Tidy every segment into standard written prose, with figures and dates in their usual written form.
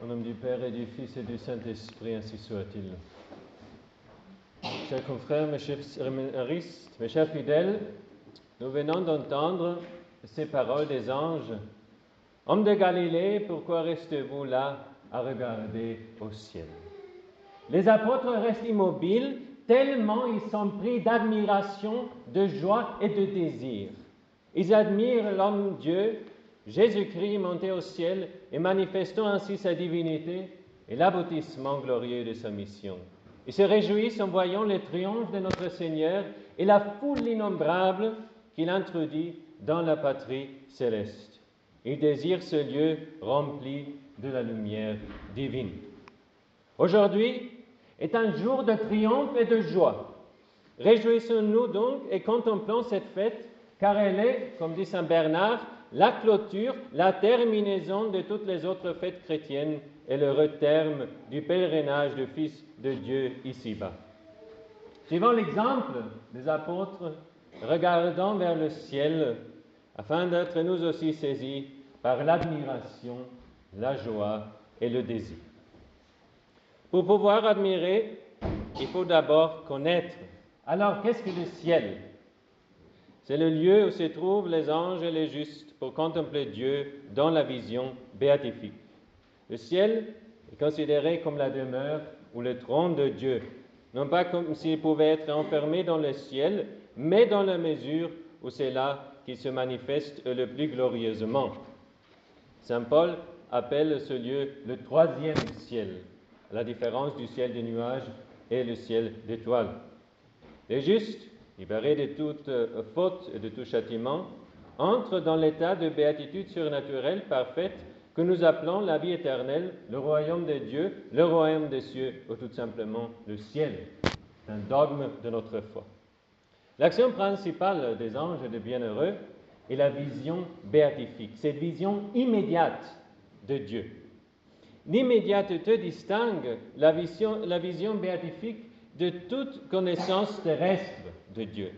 Au nom du Père et du Fils et du Saint-Esprit, ainsi soit-il. Chers confrères, mes chers séminaristes, mes chers fidèles, nous venons d'entendre ces paroles des anges. Hommes de Galilée, pourquoi restez-vous là à regarder au ciel? Les apôtres restent immobiles, tellement ils sont pris d'admiration, de joie et de désir. Ils admirent l'homme Dieu, Jésus-Christ monté au ciel et manifestant ainsi sa divinité et l'aboutissement glorieux de sa mission. Ils se réjouissent en voyant le triomphe de notre Seigneur et la foule innombrable qu'il introduit dans la patrie céleste. Ils désirent ce lieu rempli de la lumière divine. Aujourd'hui est un jour de triomphe et de joie. Réjouissons-nous donc et contemplons cette fête, car elle est, comme dit saint Bernard, la clôture, la terminaison de toutes les autres fêtes chrétiennes et le terme du pèlerinage du Fils de Dieu ici-bas. Suivant l'exemple des apôtres, regardons vers le ciel afin d'être nous aussi saisis par l'admiration, la joie et le désir. Pour pouvoir admirer, il faut d'abord connaître. Alors, qu'est-ce que le ciel? C'est le lieu où se trouvent les anges et les justes pour contempler Dieu dans la vision béatifique. Le ciel est considéré comme la demeure ou le trône de Dieu, non pas comme s'il pouvait être enfermé dans le ciel, mais dans la mesure où c'est là qu'il se manifeste le plus glorieusement. Saint Paul appelle ce lieu le troisième ciel, à la différence du ciel des nuages et le ciel d'étoiles. Les justes, libérés de toute faute et de tout châtiment, entrent dans l'état de béatitude surnaturelle parfaite que nous appelons la vie éternelle, le royaume de Dieu, le royaume des cieux, ou tout simplement le ciel. C'est un dogme de notre foi. L'action principale des anges et des bienheureux est la vision béatifique, cette vision immédiate de Dieu. L'immédiateté distingue la vision béatifique de toute connaissance terrestre de Dieu.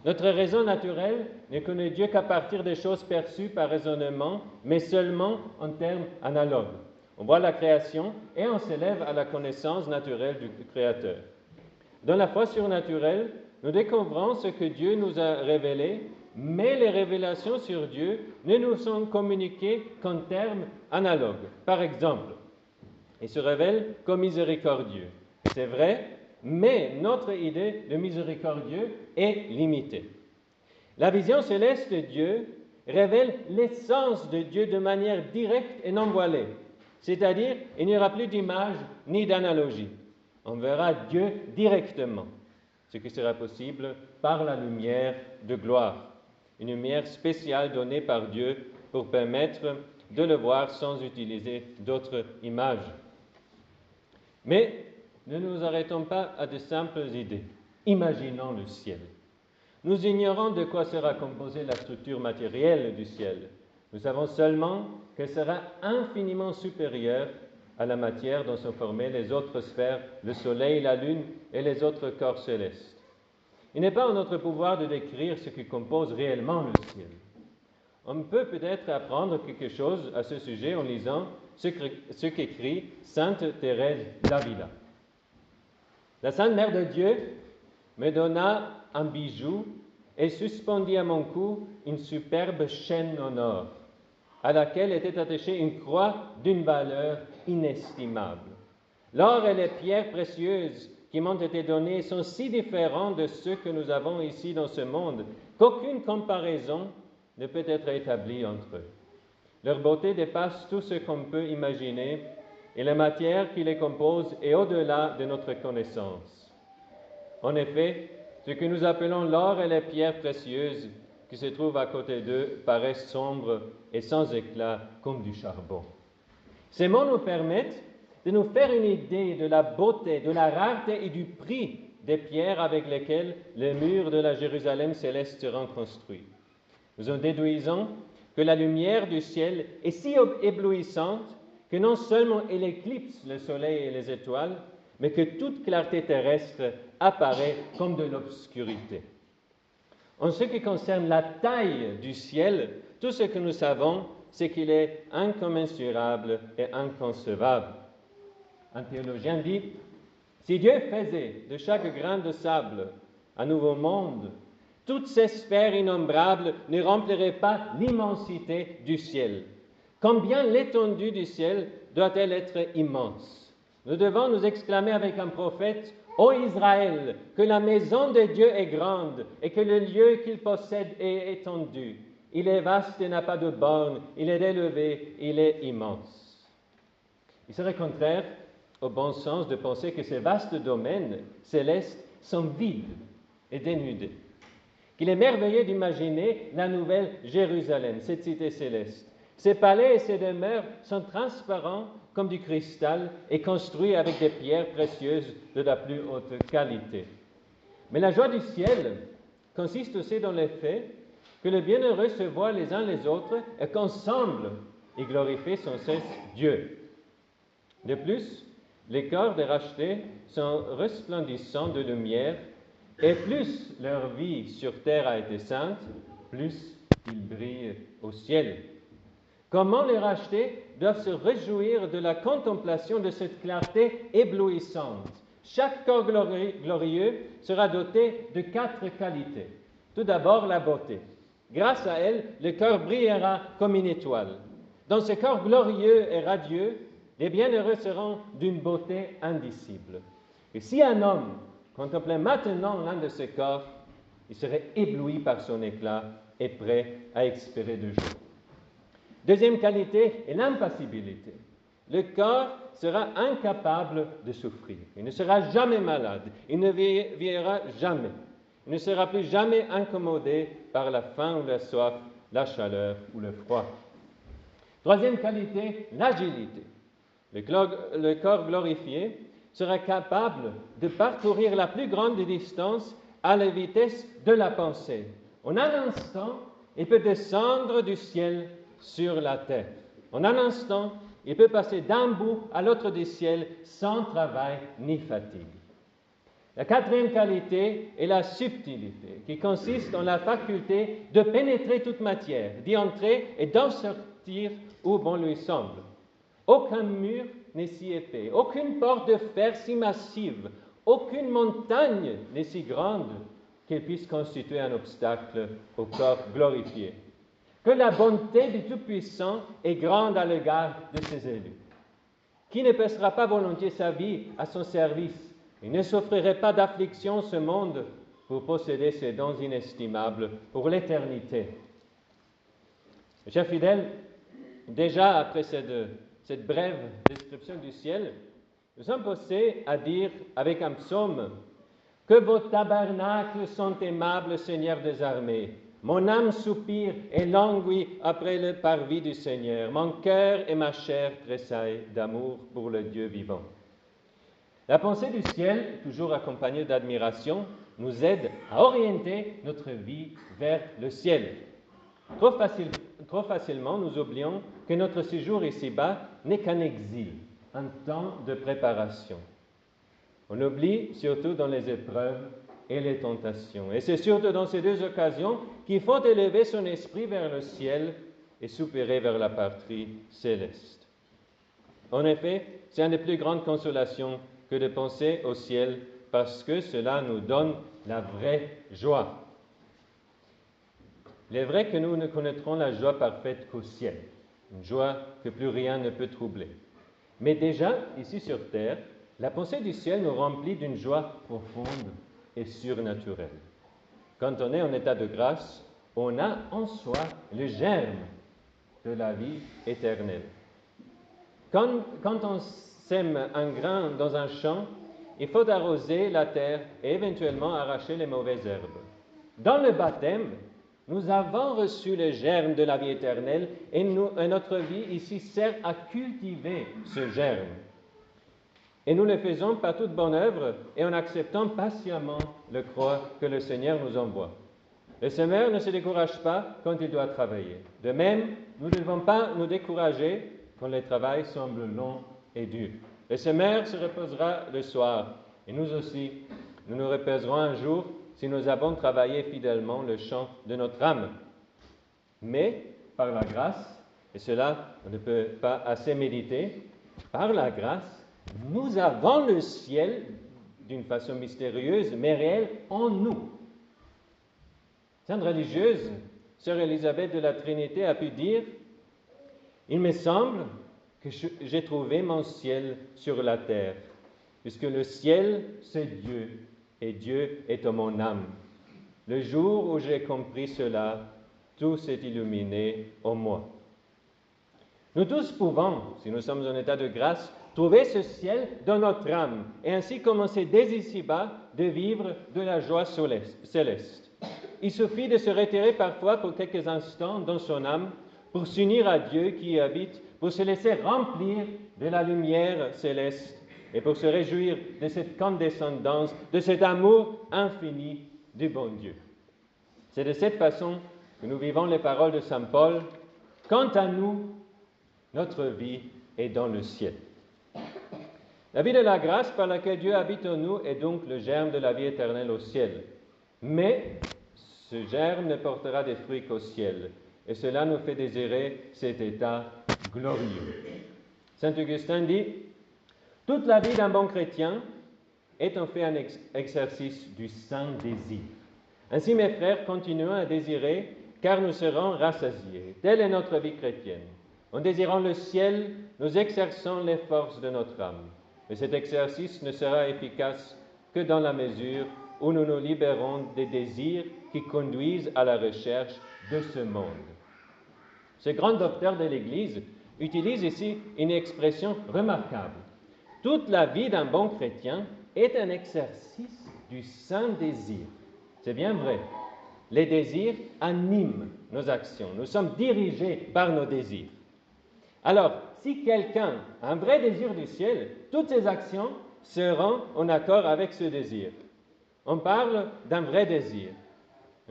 Notre raison naturelle ne connaît Dieu qu'à partir des choses perçues par raisonnement, mais seulement en termes analogues. On voit la création et on s'élève à la connaissance naturelle du Créateur. Dans la foi surnaturelle, nous découvrons ce que Dieu nous a révélé, mais les révélations sur Dieu ne nous sont communiquées qu'en termes analogues. Par exemple, il se révèle comme miséricordieux. C'est vrai, mais notre idée de miséricordieux est limitée. La vision céleste de Dieu révèle l'essence de Dieu de manière directe et non voilée, c'est-à-dire il n'y aura plus d'image ni d'analogie. On verra Dieu directement, ce qui sera possible par la lumière de gloire, une lumière spéciale donnée par Dieu pour permettre de le voir sans utiliser d'autres images. Mais ne nous arrêtons pas à de simples idées. Imaginons le ciel. Nous ignorons de quoi sera composée la structure matérielle du ciel. Nous savons seulement qu'elle sera infiniment supérieure à la matière dont sont formées les autres sphères, le soleil, la lune et les autres corps célestes. Il n'est pas en notre pouvoir de décrire ce qui compose réellement le ciel. On peut peut-être apprendre quelque chose à ce sujet en lisant ce qu'écrit Sainte Thérèse d'Avila. La Sainte Mère de Dieu me donna un bijou et suspendit à mon cou une superbe chaîne en or, à laquelle était attachée une croix d'une valeur inestimable. L'or et les pierres précieuses qui m'ont été données sont si différents de ceux que nous avons ici dans ce monde qu'aucune comparaison ne peut être établie entre eux. Leur beauté dépasse tout ce qu'on peut imaginer et la matière qui les compose est au-delà de notre connaissance. En effet, ce que nous appelons l'or et les pierres précieuses qui se trouvent à côté d'eux paraissent sombres et sans éclat comme du charbon. Ces mots nous permettent de nous faire une idée de la beauté, de la rareté et du prix des pierres avec lesquelles les murs de la Jérusalem céleste seront construits. Nous en déduisons que la lumière du ciel est si éblouissante que non seulement elle éclipse le soleil et les étoiles, mais que toute clarté terrestre apparaît comme de l'obscurité. En ce qui concerne la taille du ciel, tout ce que nous savons, c'est qu'il est incommensurable et inconcevable. Un théologien dit, si Dieu faisait de chaque grain de sable un nouveau monde, toutes ces sphères innombrables ne rempliraient pas l'immensité du ciel. Combien l'étendue du ciel doit-elle être immense? Nous devons nous exclamer avec un prophète, « Ô Israël, que la maison de Dieu est grande et que le lieu qu'il possède est étendu. Il est vaste et n'a pas de bornes, il est élevé, il est immense. » Il serait contraire au bon sens de penser que ces vastes domaines célestes sont vides et dénudés. Qu'il est merveilleux d'imaginer la nouvelle Jérusalem, cette cité céleste. Ses palais et ses demeures sont transparents comme du cristal et construits avec des pierres précieuses de la plus haute qualité. Mais la joie du ciel consiste aussi dans le fait que les bienheureux se voient les uns les autres et qu'ensemble, ils glorifient sans cesse Dieu. De plus, les corps des rachetés sont resplendissants de lumière et plus leur vie sur terre a été sainte, plus ils brillent au ciel. Comment les rachetés doivent se réjouir de la contemplation de cette clarté éblouissante. Chaque corps glorieux sera doté de 4 qualités. Tout d'abord, la beauté. Grâce à elle, le corps brillera comme une étoile. Dans ce corps glorieux et radieux, les bienheureux seront d'une beauté indicible. Et si un homme contemplait maintenant l'un de ces corps, il serait ébloui par son éclat et prêt à expirer de joie. Deuxième qualité est l'impassibilité. Le corps sera incapable de souffrir. Il ne sera jamais malade. Il ne vieillira jamais. Il ne sera plus jamais incommodé par la faim ou la soif, la chaleur ou le froid. Troisième qualité, l'agilité. Le corps glorifié sera capable de parcourir la plus grande distance à la vitesse de la pensée. En un instant, il peut descendre du ciel sur la terre. En un instant, il peut passer d'un bout à l'autre du ciel sans travail ni fatigue. La quatrième qualité est la subtilité, qui consiste en la faculté de pénétrer toute matière, d'y entrer et d'en sortir où bon lui semble. Aucun mur n'est si épais, aucune porte de fer si massive, aucune montagne n'est si grande qu'elle puisse constituer un obstacle au corps glorifié. Que la bonté du Tout-Puissant est grande à l'égard de ses élus. Qui ne passera pas volontiers sa vie à son service et ne s'offrirait pas d'affliction ce monde pour posséder ses dons inestimables pour l'éternité? Chers fidèles, déjà après cette brève description du ciel, nous sommes poussés à dire avec un psaume « Que vos tabernacles sont aimables, Seigneur des armées. Mon âme soupire et languit après le parvis du Seigneur. Mon cœur et ma chair tressaillent d'amour pour le Dieu vivant. » La pensée du ciel, toujours accompagnée d'admiration, nous aide à orienter notre vie vers le ciel. Trop facilement, nous oublions que notre séjour ici-bas n'est qu'un exil, un temps de préparation. On oublie surtout dans les épreuves et les tentations. Et c'est surtout dans ces deux occasions qu'il faut élever son esprit vers le ciel et soupirer vers la patrie céleste. En effet, c'est une des plus grandes consolations que de penser au ciel parce que cela nous donne la vraie joie. Il est vrai que nous ne connaîtrons la joie parfaite qu'au ciel, une joie que plus rien ne peut troubler. Mais déjà, ici sur terre, la pensée du ciel nous remplit d'une joie profonde et surnaturelle. Quand on est en état de grâce, on a en soi le germe de la vie éternelle. Quand on sème un grain dans un champ, il faut arroser la terre et éventuellement arracher les mauvaises herbes. Dans le baptême, nous avons reçu le germe de la vie éternelle et notre vie ici sert à cultiver ce germe. Et nous le faisons par toute bonne œuvre et en acceptant patiemment le croix que le Seigneur nous envoie. Le semeur ne se décourage pas quand il doit travailler. De même, nous ne devons pas nous décourager quand le travail semble long et dur. Le semeur se reposera le soir et nous aussi, nous nous reposerons un jour si nous avons travaillé fidèlement le champ de notre âme. Mais, par la grâce, et cela on ne peut pas assez méditer, par la grâce, nous avons le ciel d'une façon mystérieuse, mais réelle, en nous. Sainte religieuse, Sœur Élisabeth de la Trinité a pu dire « Il me semble que j'ai trouvé mon ciel sur la terre, puisque le ciel, c'est Dieu, et Dieu est en mon âme. Le jour où j'ai compris cela, tout s'est illuminé en moi. » Nous tous pouvons, si nous sommes en état de grâce, trouver ce ciel dans notre âme et ainsi commencer dès ici-bas de vivre de la joie céleste. Il suffit de se retirer parfois pour quelques instants dans son âme pour s'unir à Dieu qui y habite, pour se laisser remplir de la lumière céleste et pour se réjouir de cette condescendance, de cet amour infini du bon Dieu. C'est de cette façon que nous vivons les paroles de Saint Paul. Quant à nous, notre vie est dans le ciel. La vie de la grâce par laquelle Dieu habite en nous est donc le germe de la vie éternelle au ciel. Mais ce germe ne portera des fruits qu'au ciel, et cela nous fait désirer cet état glorieux. Saint Augustin dit « Toute la vie d'un bon chrétien est en fait un exercice du saint désir. Ainsi, mes frères, continuons à désirer, car nous serons rassasiés. Telle est notre vie chrétienne. En désirant le ciel, nous exerçons les forces de notre âme. Mais cet exercice ne sera efficace que dans la mesure où nous nous libérons des désirs qui conduisent à la recherche de ce monde. » Ce grand docteur de l'Église utilise ici une expression remarquable. Toute la vie d'un bon chrétien est un exercice du saint désir. C'est bien vrai. Les désirs animent nos actions. Nous sommes dirigés par nos désirs. Alors, si quelqu'un a un vrai désir du ciel, toutes ses actions seront en accord avec ce désir. On parle d'un vrai désir,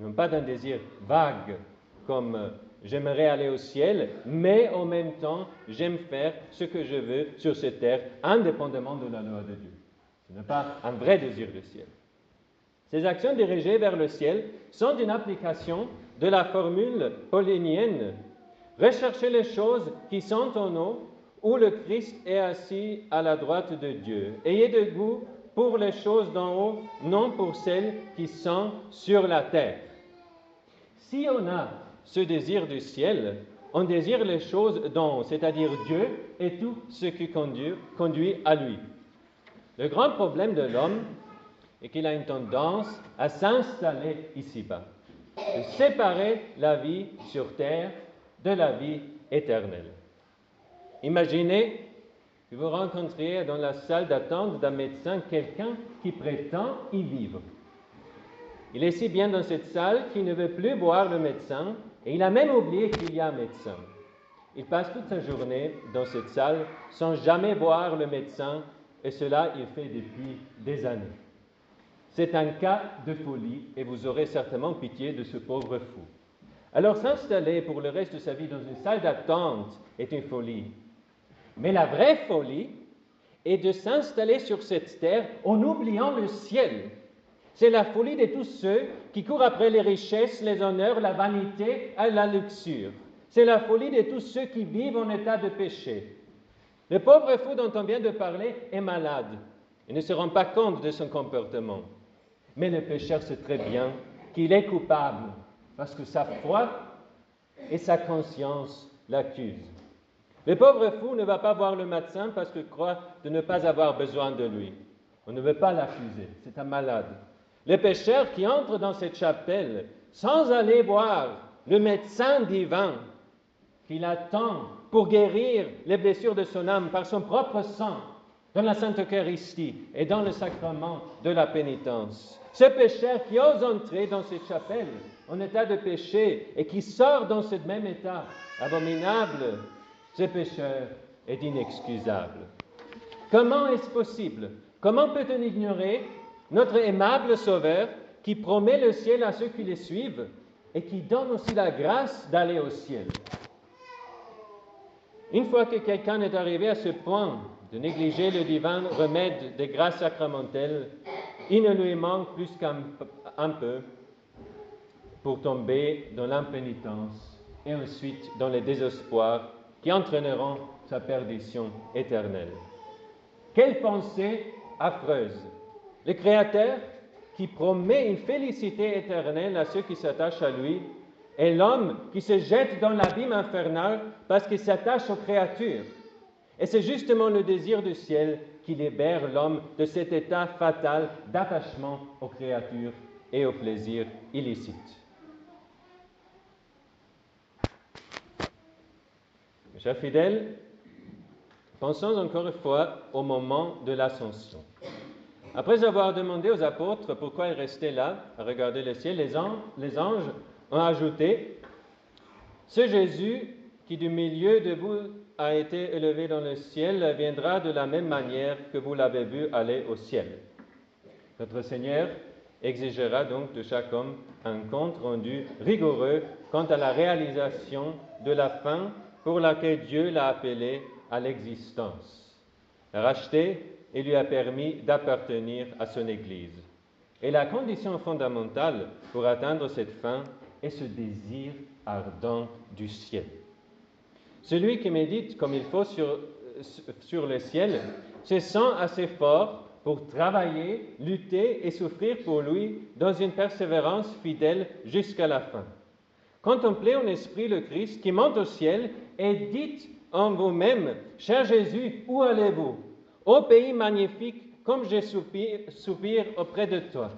non pas d'un désir vague, comme j'aimerais aller au ciel, mais en même temps, j'aime faire ce que je veux sur cette terre, indépendamment de la loi de Dieu. Ce n'est pas un vrai désir du ciel. Ces actions dirigées vers le ciel sont une application de la formule paulinienne « Recherchez les choses qui sont en haut, où le Christ est assis à la droite de Dieu. Ayez de goût pour les choses d'en haut, non pour celles qui sont sur la terre. » Si on a ce désir du ciel, on désire les choses d'en haut, c'est-à-dire Dieu et tout ce qui conduit à lui. Le grand problème de l'homme est qu'il a une tendance à s'installer ici-bas, de séparer la vie sur terre de la vie éternelle. Imaginez que vous rencontriez dans la salle d'attente d'un médecin quelqu'un qui prétend y vivre. Il est si bien dans cette salle qu'il ne veut plus voir le médecin et il a même oublié qu'il y a un médecin. Il passe toute sa journée dans cette salle sans jamais voir le médecin et cela il fait depuis des années. C'est un cas de folie et vous aurez certainement pitié de ce pauvre fou. Alors s'installer pour le reste de sa vie dans une salle d'attente est une folie. Mais la vraie folie est de s'installer sur cette terre en oubliant le ciel. C'est la folie de tous ceux qui courent après les richesses, les honneurs, la vanité et la luxure. C'est la folie de tous ceux qui vivent en état de péché. Le pauvre fou dont on vient de parler est malade. Il ne se rend pas compte de son comportement. Mais le pécheur sait très bien qu'il est coupable parce que sa foi et sa conscience l'accusent. Le pauvre fou ne va pas voir le médecin parce qu'il croit de ne pas avoir besoin de lui. On ne veut pas l'accuser, c'est un malade. Le pécheur qui entre dans cette chapelle sans aller voir le médecin divin qu'il attend pour guérir les blessures de son âme par son propre sang dans la Sainte Eucharistie et dans le sacrement de la pénitence. Ce pécheur qui ose entrer dans cette chapelle en état de péché et qui sort dans ce même état abominable, ce pécheur est inexcusable. Comment est-ce possible? Comment peut-on ignorer notre aimable Sauveur qui promet le ciel à ceux qui le suivent et qui donne aussi la grâce d'aller au ciel? Une fois que quelqu'un est arrivé à ce point de négliger le divin remède des grâces sacramentelles, il ne lui manque plus qu'un peu pour tomber dans l'impénitence et ensuite dans les désespoirs qui entraîneront sa perdition éternelle. Quelle pensée affreuse! Le Créateur, qui promet une félicité éternelle à ceux qui s'attachent à lui, et l'homme qui se jette dans l'abîme infernal parce qu'il s'attache aux créatures. Et c'est justement le désir du ciel qui libère l'homme de cet état fatal d'attachement aux créatures et aux plaisirs illicites. Mes chers fidèles, pensons encore une fois au moment de l'ascension. Après avoir demandé aux apôtres pourquoi ils restaient là à regarder le ciel, les anges ont ajouté « Ce Jésus qui du milieu de vous a été élevé dans le ciel viendra de la même manière que vous l'avez vu aller au ciel. » Notre Seigneur exigera donc de chaque homme un compte rendu rigoureux quant à la réalisation de la fin pour laquelle Dieu l'a appelé à l'existence. Racheté, il lui a permis d'appartenir à son Église. Et la condition fondamentale pour atteindre cette fin est ce désir ardent du ciel. Celui qui médite comme il faut sur le ciel se sent assez fort pour travailler, lutter et souffrir pour lui dans une persévérance fidèle jusqu'à la fin. Contemplez en esprit le Christ qui monte au ciel et dites en vous-même, « Cher Jésus, où allez-vous? Ô pays magnifique, comme je soupire auprès de toi. »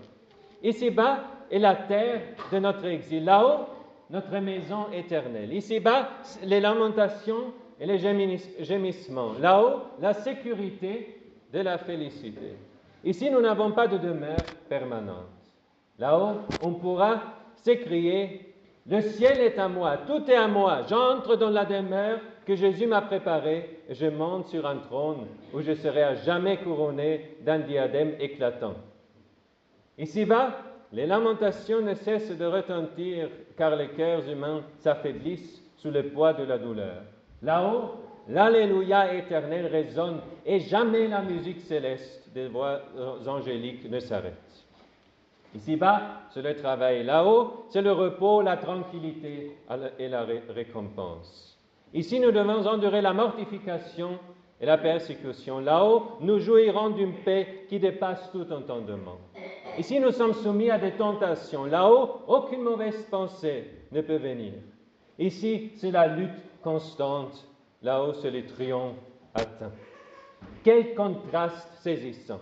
Ici-bas est la terre de notre exil. Là-haut, notre maison éternelle. Ici-bas, les lamentations et les gémissements. Là-haut, la sécurité de la félicité. Ici, nous n'avons pas de demeure permanente. Là-haut, on pourra s'écrier « Le ciel est à moi, tout est à moi. J'entre dans la demeure que Jésus m'a préparée et je monte sur un trône où je serai à jamais couronné d'un diadème éclatant. » Ici-bas, les lamentations ne cessent de retentir car les cœurs humains s'affaiblissent sous le poids de la douleur. Là-haut, l'Alléluia éternel résonne et jamais la musique céleste des voix angéliques ne s'arrête. Ici-bas, c'est le travail. Là-haut, c'est le repos, la tranquillité et la récompense. Ici, nous devons endurer la mortification et la persécution. Là-haut, nous jouirons d'une paix qui dépasse tout entendement. Ici, nous sommes soumis à des tentations. Là-haut, aucune mauvaise pensée ne peut venir. Ici, c'est la lutte constante. Là-haut, c'est le triomphe atteint. Quel contraste saisissant!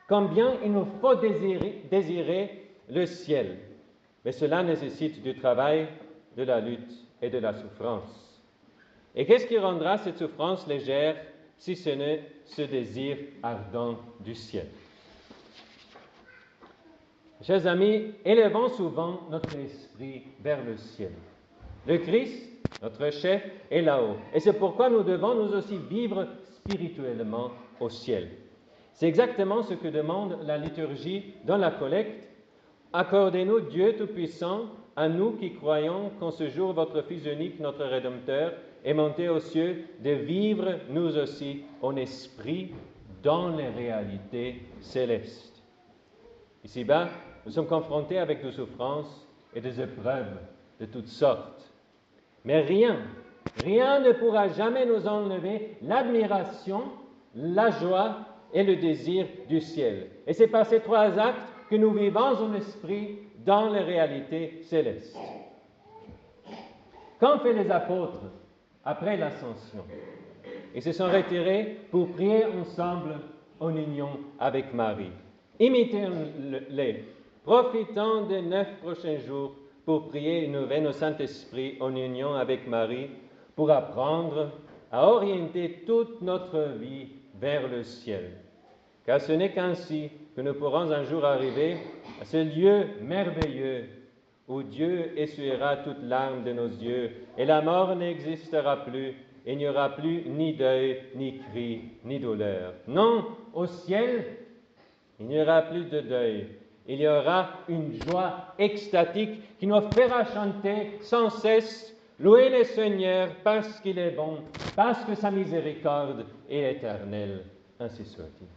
Combien il nous faut désirer le ciel. Mais cela nécessite du travail, de la lutte et de la souffrance. Et qu'est-ce qui rendra cette souffrance légère si ce n'est ce désir ardent du ciel? Chers amis, élevons souvent notre esprit vers le ciel. Le Christ, notre chef, est là-haut. Et c'est pourquoi nous devons nous aussi vivre spirituellement au ciel. C'est exactement ce que demande la liturgie dans la collecte. Accordez-nous, Dieu Tout-Puissant, à nous qui croyons qu'en ce jour votre Fils unique, notre Rédempteur, est monté aux cieux, de vivre nous aussi en esprit dans les réalités célestes. Ici-bas, nous sommes confrontés avec des souffrances et des épreuves de toutes sortes. Mais rien ne pourra jamais nous enlever l'admiration, la joie et le désir du ciel. Et c'est par ces trois actes que nous vivons en esprit dans les réalités célestes. Qu'ont fait les apôtres après l'ascension? Ils se sont retirés pour prier ensemble en union avec Marie. Imitez-les, profitant des 9 prochains jours pour prier une neuvaine au Saint-Esprit en union avec Marie, pour apprendre à orienter toute notre vie vers le ciel. Car ce n'est qu'ainsi que nous pourrons un jour arriver à ce lieu merveilleux où Dieu essuiera toute larme de nos yeux et la mort n'existera plus, il n'y aura plus ni deuil, ni cri, ni douleur. Non, au ciel, il n'y aura plus de deuil. Il y aura une joie extatique qui nous fera chanter sans cesse « Louez le Seigneur parce qu'il est bon, parce que sa miséricorde est éternelle. » Ainsi soit-il.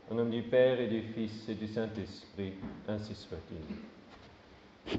Au nom du Père et du Fils et du Saint-Esprit, ainsi soit-il.